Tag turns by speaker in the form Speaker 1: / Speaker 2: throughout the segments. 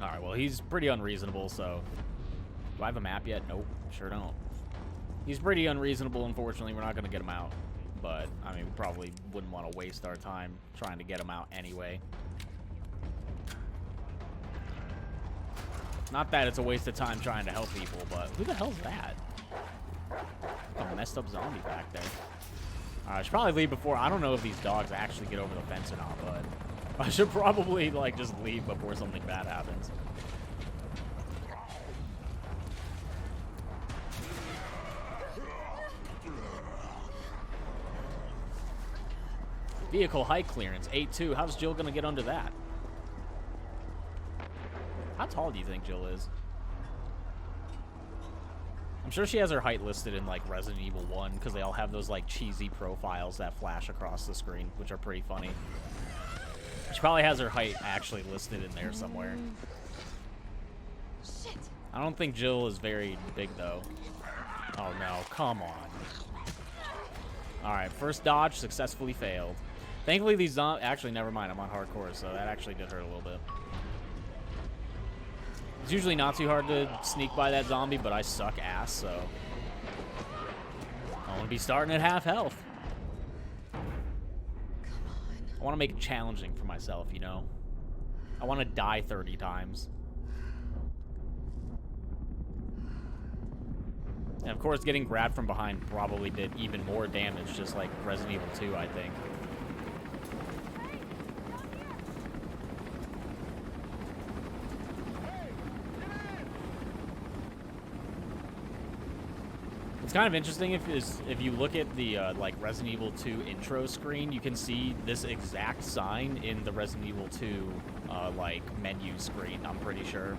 Speaker 1: Alright, well, he's pretty unreasonable, so... Do I have a map yet? Nope, sure don't. He's pretty unreasonable, unfortunately. We're not going to get him out. But, I mean, we probably wouldn't want to waste our time trying to get him out anyway. Not that it's a waste of time trying to help people, but who the hell's that? A messed up zombie back there. I should probably leave before... I don't know if these dogs actually get over the fence or not, but... I should probably, like, just leave before something bad happens. Vehicle height clearance, 8'2". How's Jill gonna get under that? How tall do you think Jill is? I'm sure she has her height listed in, like, Resident Evil 1, because they all have those, like, cheesy profiles that flash across the screen, which are pretty funny. She probably has her height actually listed in there somewhere.
Speaker 2: Shit.
Speaker 1: I don't think Jill is very big, though. Oh, no. Come on. Alright, first dodge successfully failed. Thankfully, these zombies... Actually, never mind. I'm on hardcore, so that actually did hurt a little bit. It's usually not too hard to sneak by that zombie, but I suck ass, so... I want to be starting at half health. I want to make it challenging for myself, you know? I want to die 30 times. And of course, getting grabbed from behind probably did even more damage, just like Resident Evil 2, I think. It's kind of interesting if you look at the like Resident Evil 2 intro screen, you can see this exact sign in the Resident Evil 2 like menu screen, I'm pretty sure.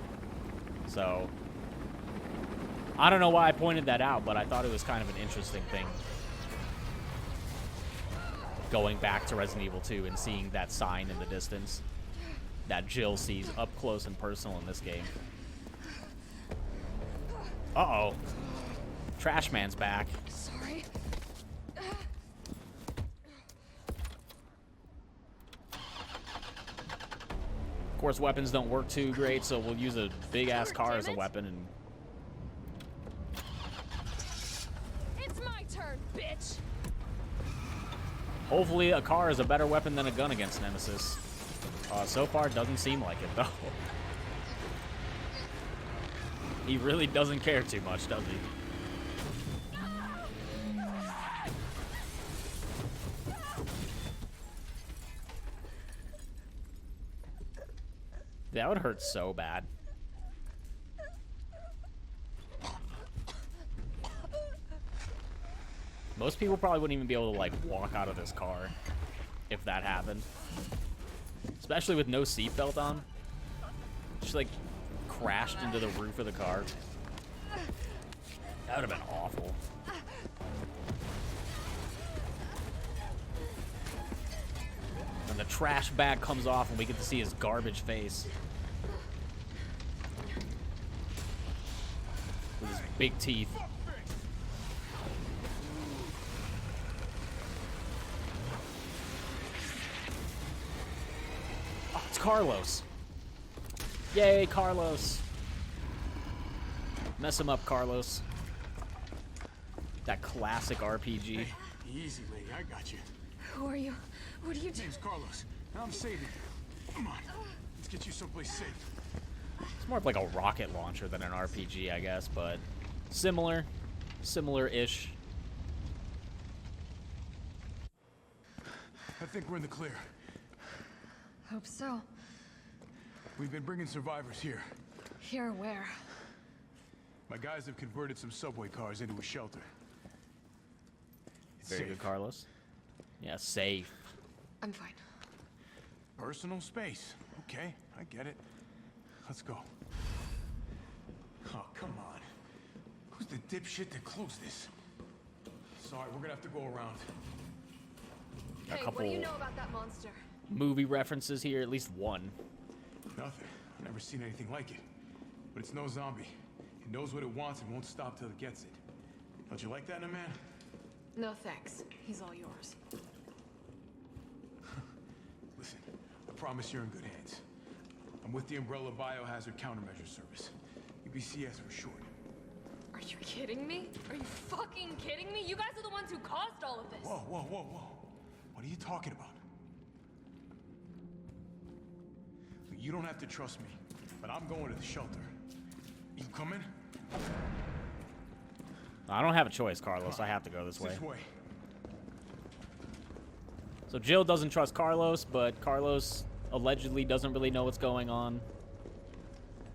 Speaker 1: So I don't know why I pointed that out, but I thought it was kind of an interesting thing. Going back to Resident Evil 2 and seeing that sign in the distance that Jill sees up close and personal in this game. Uh-oh. Trash man's back.
Speaker 2: Sorry.
Speaker 1: Of course, weapons don't work too great, so we'll use a big-ass car as a weapon and...
Speaker 2: It's my turn, bitch.
Speaker 1: Hopefully a car is a better weapon than a gun against Nemesis. So far, it doesn't seem like it, though. He really doesn't care too much, does he? That would hurt so bad. Most people probably wouldn't even be able to, like, walk out of this car if that happened. Especially with no seatbelt on. Just, like, crashed into the roof of the car. That would have been awful. And the trash bag comes off and we get to see his garbage face. With his big teeth. Oh, it's Carlos. Yay, Carlos. Mess him up, Carlos. That classic RPG.
Speaker 3: Easy, lady. I got you.
Speaker 2: Who are you? What are you doing?
Speaker 3: Name's Carlos. I'm saving you. Come on. Let's get you someplace safe.
Speaker 1: It's more of like a rocket launcher than an RPG, I guess, but similar-ish.
Speaker 3: I think we're in the clear.
Speaker 2: Hope so.
Speaker 3: We've been bringing survivors here.
Speaker 2: Here where?
Speaker 3: My guys have converted some subway cars into a shelter. It's
Speaker 1: Very
Speaker 3: safe.
Speaker 1: good, Carlos. Yeah, safe.
Speaker 2: I'm fine.
Speaker 3: Personal space. Okay, I get it. Let's go. Oh, come on. Who's the dipshit that closed this? Sorry, we're gonna have to go around.
Speaker 1: A
Speaker 2: Hey,
Speaker 1: couple
Speaker 2: what do you know about that monster?
Speaker 1: movie references here, at least one.
Speaker 3: Nothing. I've never seen anything like it. But it's no zombie. It knows what it wants and won't stop till it gets it. Don't you like that in a man?
Speaker 2: No thanks. He's all yours.
Speaker 3: Listen, I promise you're in good hands. I'm I'm with the Umbrella Biohazard Countermeasure Service. U.B.C.S. for short.
Speaker 2: Are you kidding me? Are you fucking kidding me? You guys are the ones who caused all of this.
Speaker 3: Whoa, whoa, whoa, whoa. What are you talking about? Look, you don't have to trust me, but I'm going to the shelter. You coming?
Speaker 1: I don't have a choice, Carlos. I have to go this way.
Speaker 3: This way.
Speaker 1: So Jill doesn't trust Carlos, but Carlos allegedly doesn't really know what's going on.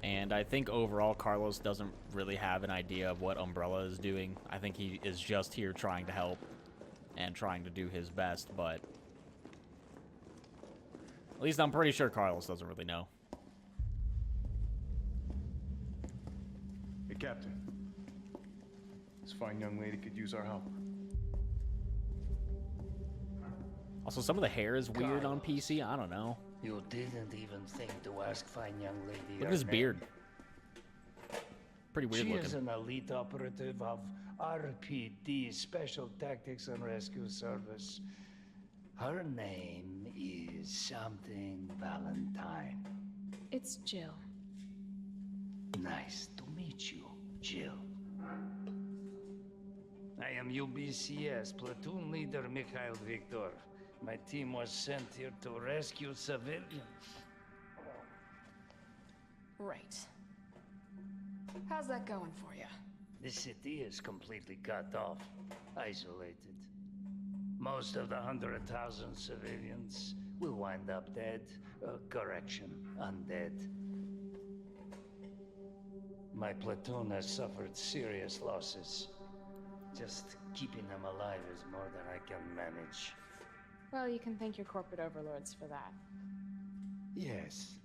Speaker 1: And I think overall Carlos doesn't really have an idea of what Umbrella is doing. I think he is just here trying to help and trying to do his best, but at least I'm pretty sure Carlos doesn't really know.
Speaker 4: Hey, Captain. This fine young lady could use our help.
Speaker 1: Also, some of the hair is weird on PC. I don't know.
Speaker 5: You didn't even think to ask fine young lady.
Speaker 1: Look at his beard. Pretty weird
Speaker 5: She
Speaker 1: looking.
Speaker 5: is an elite operative of RPD, Special Tactics and Rescue Service. Her name is something Valentine.
Speaker 2: It's Jill.
Speaker 5: Nice to meet you, Jill. I am U.B.C.S. Platoon Leader Mikhail Victor. My team was sent here to rescue civilians.
Speaker 2: Right. How's that going for you?
Speaker 5: The city is completely cut off, isolated. Most of the 100,000 civilians will wind up dead. Correction, undead. My platoon has suffered serious losses. Just keeping them alive is more than I can manage.
Speaker 2: Well, you can thank your corporate overlords for that.
Speaker 5: Yes.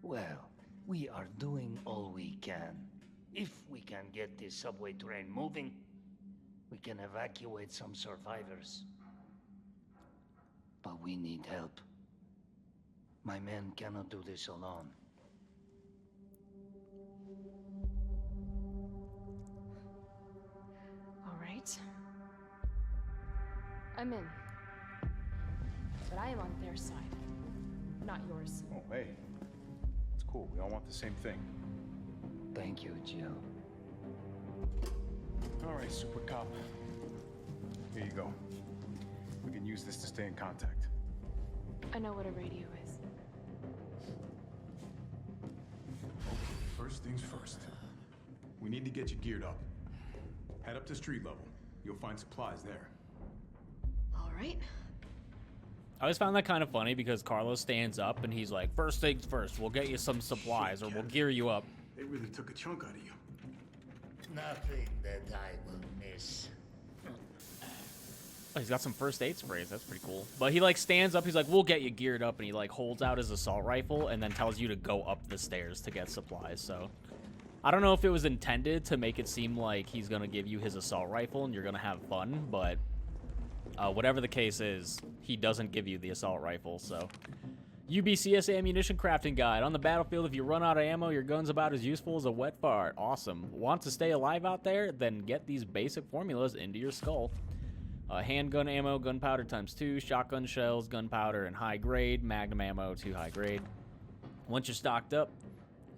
Speaker 5: Well, we are doing all we can. If we can get this subway train moving, we can evacuate some survivors. But we need help. My men cannot do this alone.
Speaker 2: All right. I'm in. But I am on their side, not yours.
Speaker 4: Oh, hey. It's cool. We all want the same thing.
Speaker 5: Thank you, Jill.
Speaker 4: All right, Super Cop. Here you go. We can use this to stay in contact.
Speaker 2: I know what a radio is.
Speaker 3: Okay, first things first. We need to get you geared up. Head up to street level. You'll find supplies there.
Speaker 2: All right.
Speaker 1: I always found that kind of funny because Carlos stands up and he's like, first things first, we'll get you some supplies or we'll gear you up.
Speaker 3: They really took a chunk out of you.
Speaker 5: Nothing that I will miss.
Speaker 1: Oh, he's got some first aid sprays. That's pretty cool. But he like stands up. He's like, we'll get you geared up. And he like holds out his assault rifle and then tells you to go up the stairs to get supplies. So I don't know if it was intended to make it seem like he's going to give you his assault rifle and you're going to have fun. But whatever the case is, he doesn't give you the assault rifle. So U.B.C.S. ammunition crafting guide. On the battlefield, if you run out of ammo, your gun's about as useful as a wet fart. Awesome. Want to stay alive out there? Then get these basic formulas into your skull. Handgun ammo, gunpowder ×2, shotgun shells, gunpowder and high grade, magnum ammo to high grade. Once you're stocked up,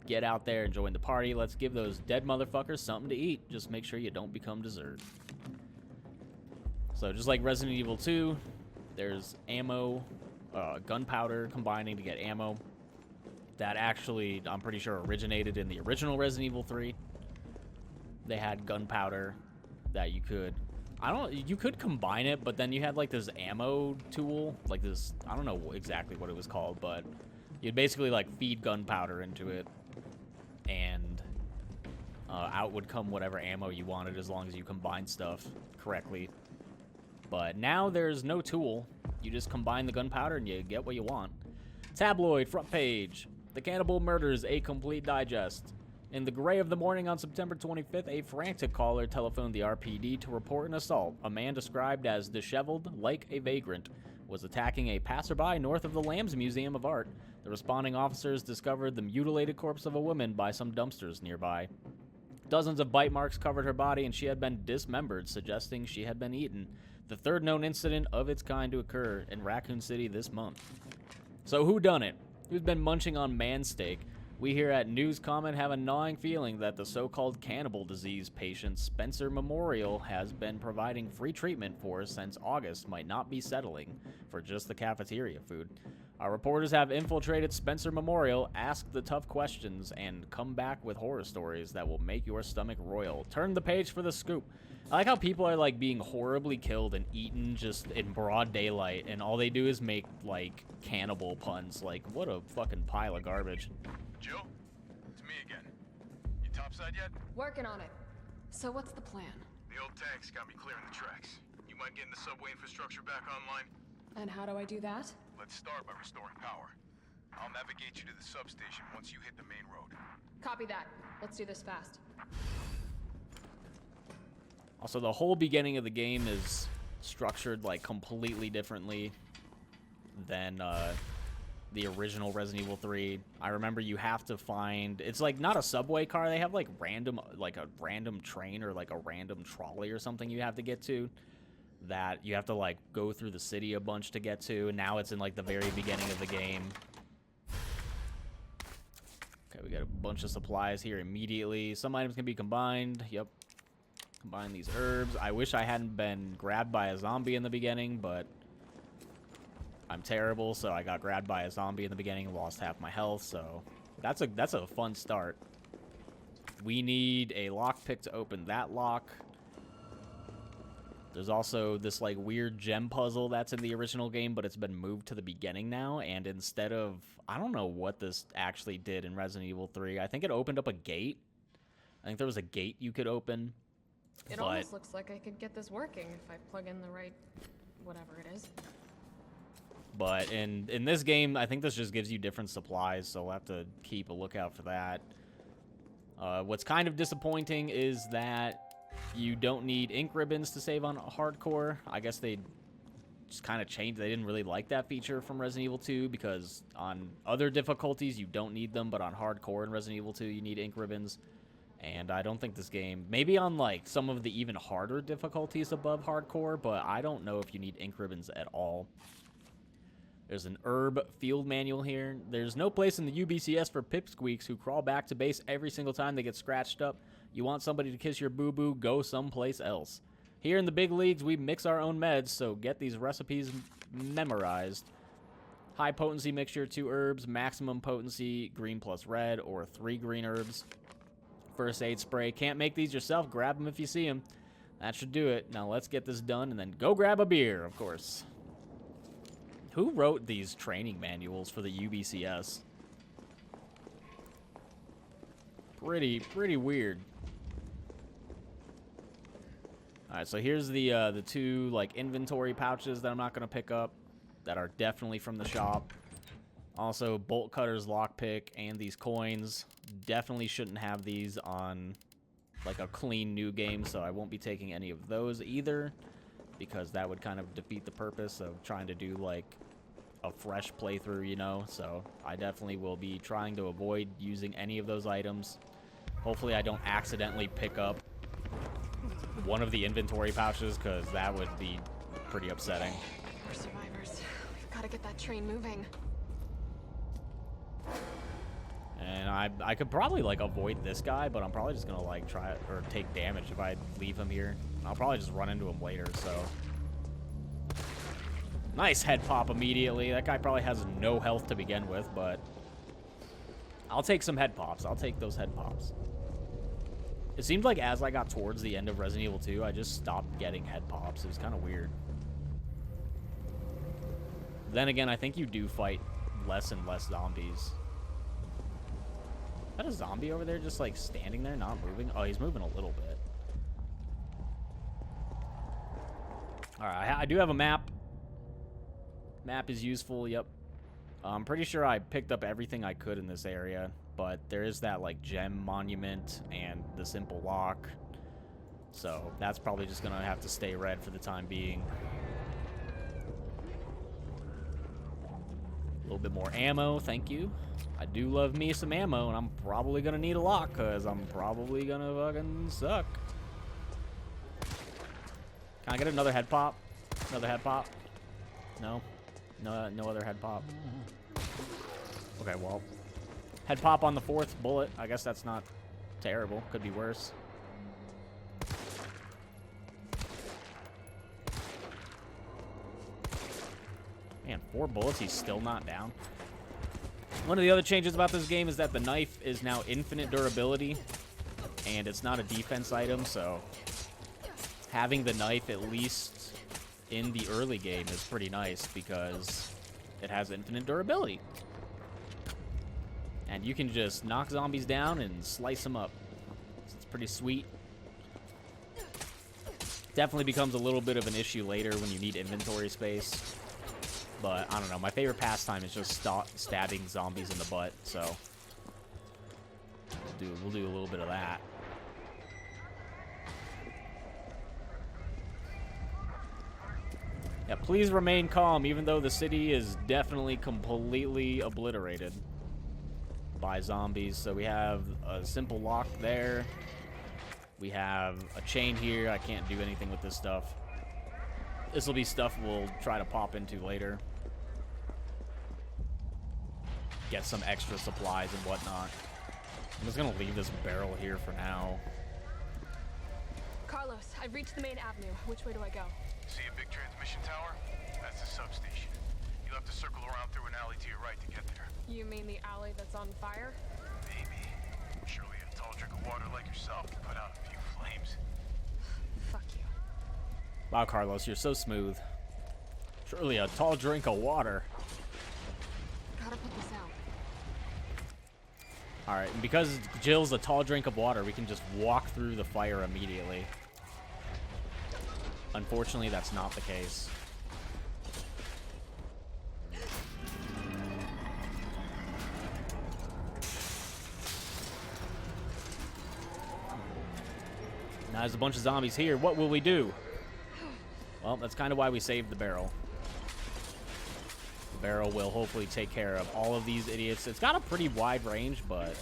Speaker 1: get out there and join the party. Let's give those dead motherfuckers something to eat. Just make sure you don't become dessert. So just like Resident Evil 2, there's ammo, gunpowder combining to get ammo. That actually, I'm pretty sure, originated in the original Resident Evil 3. They had gunpowder that you could... you could combine it, but then you had like this ammo tool, like this, I don't know exactly what it was called, but you'd basically like feed gunpowder into it, and out would come whatever ammo you wanted as long as you combined stuff correctly. But now there's no tool. You just combine the gunpowder and you get what you want. Tabloid front page. The Cannibal Murders, a complete digest. In the gray of the morning on September 25th, a frantic caller telephoned the RPD to report an assault. A man described as disheveled, like a vagrant, was attacking a passerby north of the Lambs Museum of Art. The responding officers discovered the mutilated corpse of a woman by some dumpsters nearby. Dozens of bite marks covered her body, and she had been dismembered, suggesting she had been eaten. The third known incident of its kind to occur in Raccoon City this month. So who done it? who's been munching on man steak. We here at News Comment have a gnawing feeling that the so-called cannibal disease patient Spencer Memorial has been providing free treatment for since August might not be settling for just the cafeteria food. Our reporters have infiltrated Spencer Memorial, asked the tough questions, and come back with horror stories that will make your stomach roil. Turn the page for the scoop. I like how people are like being horribly killed and eaten just in broad daylight, and all they do is make like cannibal puns. Like, what a fucking pile of garbage.
Speaker 3: Joe? It's me again. You topside yet?
Speaker 2: Working on it. So what's the plan?
Speaker 3: The old tanks got me clearing the tracks. You mind getting the subway infrastructure back online?
Speaker 2: And how do I do that?
Speaker 3: Let's start by restoring power. I'll navigate you to the substation once you hit the main road.
Speaker 2: Copy that. Let's do this fast.
Speaker 1: Also, the whole beginning of the game is structured like completely differently than the original Resident Evil 3. I remember you have to find, it's like not a subway car, they have like a random train or like a random trolley or something you have to get to that you have to like go through the city a bunch to get to, and now it's in like the very beginning of the game. Okay, we got a bunch of supplies here immediately. Some items can be combined. Yep. Combine these herbs. I wish I hadn't been grabbed by a zombie in the beginning, but I'm terrible, so I got grabbed by a zombie in the beginning and lost half my health, so that's a fun start. We need a lockpick to open that lock. There's also this like weird gem puzzle that's in the original game, but it's been moved to the beginning now, and instead of, I don't know what this actually did in Resident Evil 3. I think it opened up a gate. I think there was a gate you could open.
Speaker 2: It almost looks like I could get this working if I plug in the right whatever it is.
Speaker 1: But in this game, I think this just gives you different supplies, so we'll have to keep a lookout for that. What's kind of disappointing is that you don't need ink ribbons to save on hardcore. I guess they just kind of changed. They didn't really like that feature from Resident Evil 2, because on other difficulties you don't need them, but on hardcore in Resident Evil 2 you need ink ribbons. And I don't think this game, maybe on like some of the even harder difficulties above hardcore, but I don't know if you need ink ribbons at all. There's an herb field manual here. There's no place in the U.B.C.S. for pipsqueaks who crawl back to base every single time they get scratched up. You want somebody to kiss your boo-boo, go someplace else. Here in the big leagues, we mix our own meds, so get these recipes memorized. High potency mixture, 2 herbs, maximum potency, green plus red, or 3 green herbs. First aid spray. Can't make these yourself, grab them if you see them. That should do it. Now let's get this done and then go grab a beer, of course. Who wrote these training manuals for the U.B.C.S? Pretty weird. Alright, so here's the 2 like inventory pouches that I'm not gonna pick up that are definitely from the shop. Also, bolt cutters, lockpick, and these coins. Definitely shouldn't have these on like a clean new game, so I won't be taking any of those either, because that would kind of defeat the purpose of trying to do like a fresh playthrough, you know. So I definitely will be trying to avoid using any of those items. Hopefully I don't accidentally pick up one of the inventory pouches, because that would be pretty upsetting.
Speaker 2: We're survivors. We've got to get that train moving.
Speaker 1: And I could probably like avoid this guy, but I'm probably just gonna like try it or take damage if I leave him here. I'll probably just run into him later, so. Nice head pop immediately. That guy probably has no health to begin with, but I'll take some head pops. I'll take those head pops. It seemed like as I got towards the end of Resident Evil 2, I just stopped getting head pops. It was kind of weird. Then again, I think you do fight less and less zombies. Is that a zombie over there just like standing there, not moving? Oh, he's moving a little bit. Alright, I do have a map. Map is useful, yep. I'm pretty sure I picked up everything I could in this area, but there is that like gem monument and the simple lock. So that's probably just gonna have to stay red for the time being. A little bit more ammo, thank you. I do love me some ammo, and I'm probably gonna need a lot, because I'm probably gonna fucking suck. Can I get another head pop? Another head pop? No? No other head pop. Okay, well, head pop on the 4th bullet. I guess that's not terrible. Could be worse. Man, 4 bullets, he's still not down. One of the other changes about this game is that the knife is now infinite durability, and it's not a defense item, so having the knife at least in the early game is pretty nice because it has infinite durability. And you can just knock zombies down and slice them up. It's pretty sweet. Definitely becomes a little bit of an issue later when you need inventory space. But, I don't know, my favorite pastime is just stabbing zombies in the butt, so we'll do a little bit of that. Yeah, please remain calm, even though the city is definitely completely obliterated by zombies. So we have a simple lock there. We have a chain here. I can't do anything with this stuff. This will be stuff we'll try to pop into later. Get some extra supplies and whatnot. I'm just gonna leave this barrel here for now.
Speaker 2: Carlos, I've reached the main avenue. Which way do I go?
Speaker 3: See a big transmission tower? That's the substation. You'll have to circle around through an alley to your right to get there.
Speaker 2: You mean the alley that's on fire?
Speaker 3: Maybe. Surely a tall drink of water like yourself can put out a few flames.
Speaker 2: Fuck you.
Speaker 1: Wow, Carlos, you're so smooth. Surely a tall drink of water.
Speaker 2: Gotta put this out.
Speaker 1: Alright, and because Jill's a tall drink of water, we can just walk through the fire immediately. Unfortunately, that's not the case. Now there's a bunch of zombies here. What will we do? Well, that's kind of why we saved the barrel. The barrel will hopefully take care of all of these idiots. It's got a pretty wide range, but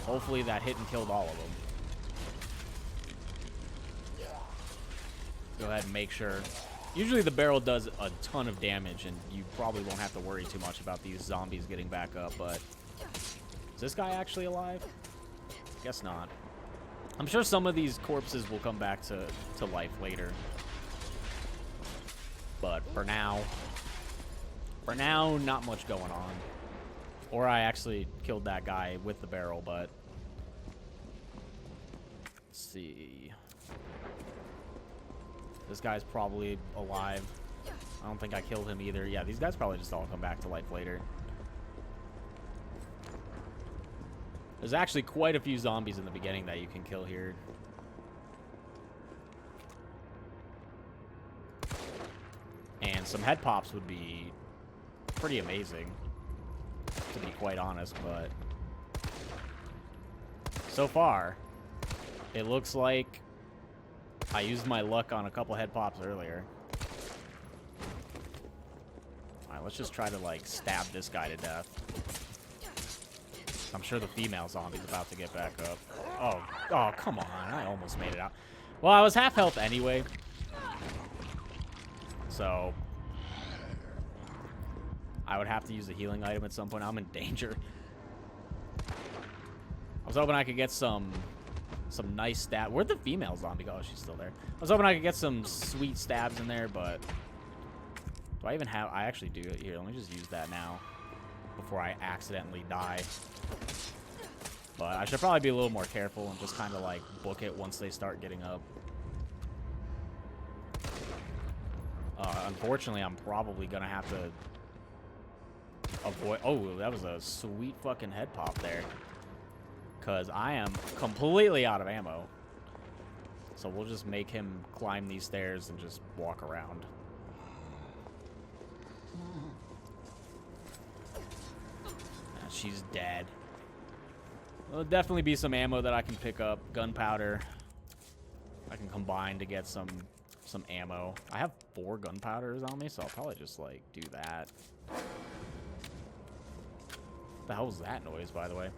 Speaker 1: hopefully that hit and killed all of them. Go ahead and make sure. Usually the barrel does a ton of damage, and you probably won't have to worry too much about these zombies getting back up, but is this guy actually alive? Guess not. I'm sure some of these corpses will come back to life later. But for now, not much going on. Or I actually killed that guy with the barrel, but let's see. This guy's probably alive. I don't think I killed him either. Yeah, these guys probably just all come back to life later. There's actually quite a few zombies in the beginning that you can kill here. And some head pops would be pretty amazing, to be quite honest, but so far, it looks like I used my luck on a couple head pops earlier. Alright, let's just try to, like, stab this guy to death. I'm sure the female zombie's about to get back up. Oh, come on. I almost made it out. Well, I was half health anyway. So I would have to use a healing item at some point. I'm in danger. I was hoping I could get some nice stab. Where'd the female zombie go? Oh, she's still there. I was hoping I could get some sweet stabs in there, but do I even have... I actually do it here. Let me just use that now before I accidentally die. But I should probably be a little more careful and just kind of like book it once they start getting up. Unfortunately, I'm probably going to have to avoid... Oh, that was a sweet fucking head pop there. Because I am completely out of ammo. So we'll just make him climb these stairs and just walk around. She's dead. There'll definitely be some ammo that I can pick up. Gunpowder. I can combine to get some ammo. I have 4 gunpowders on me, so I'll probably just, like, do that. What the hell was that noise, by the way?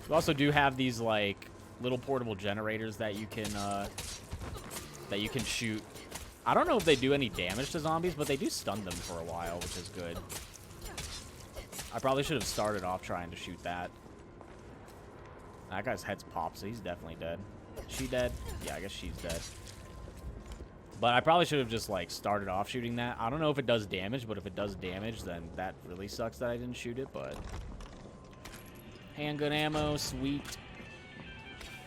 Speaker 1: We also do have these, like, little portable generators that you can shoot I don't know if they do any damage to zombies, but they do stun them for a while, which is good. I probably should have started off trying to shoot that. That guy's head's popped, so he's definitely dead. She dead? Yeah, I guess she's dead. But I probably should have just, like, started off shooting that. I don't know if it does damage, but if it does damage, then that really sucks that I didn't shoot it, but... Handgun ammo, sweet.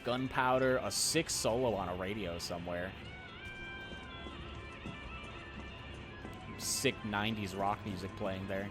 Speaker 1: Gunpowder, a 6 solo on a radio somewhere. Sick 90s rock music playing there.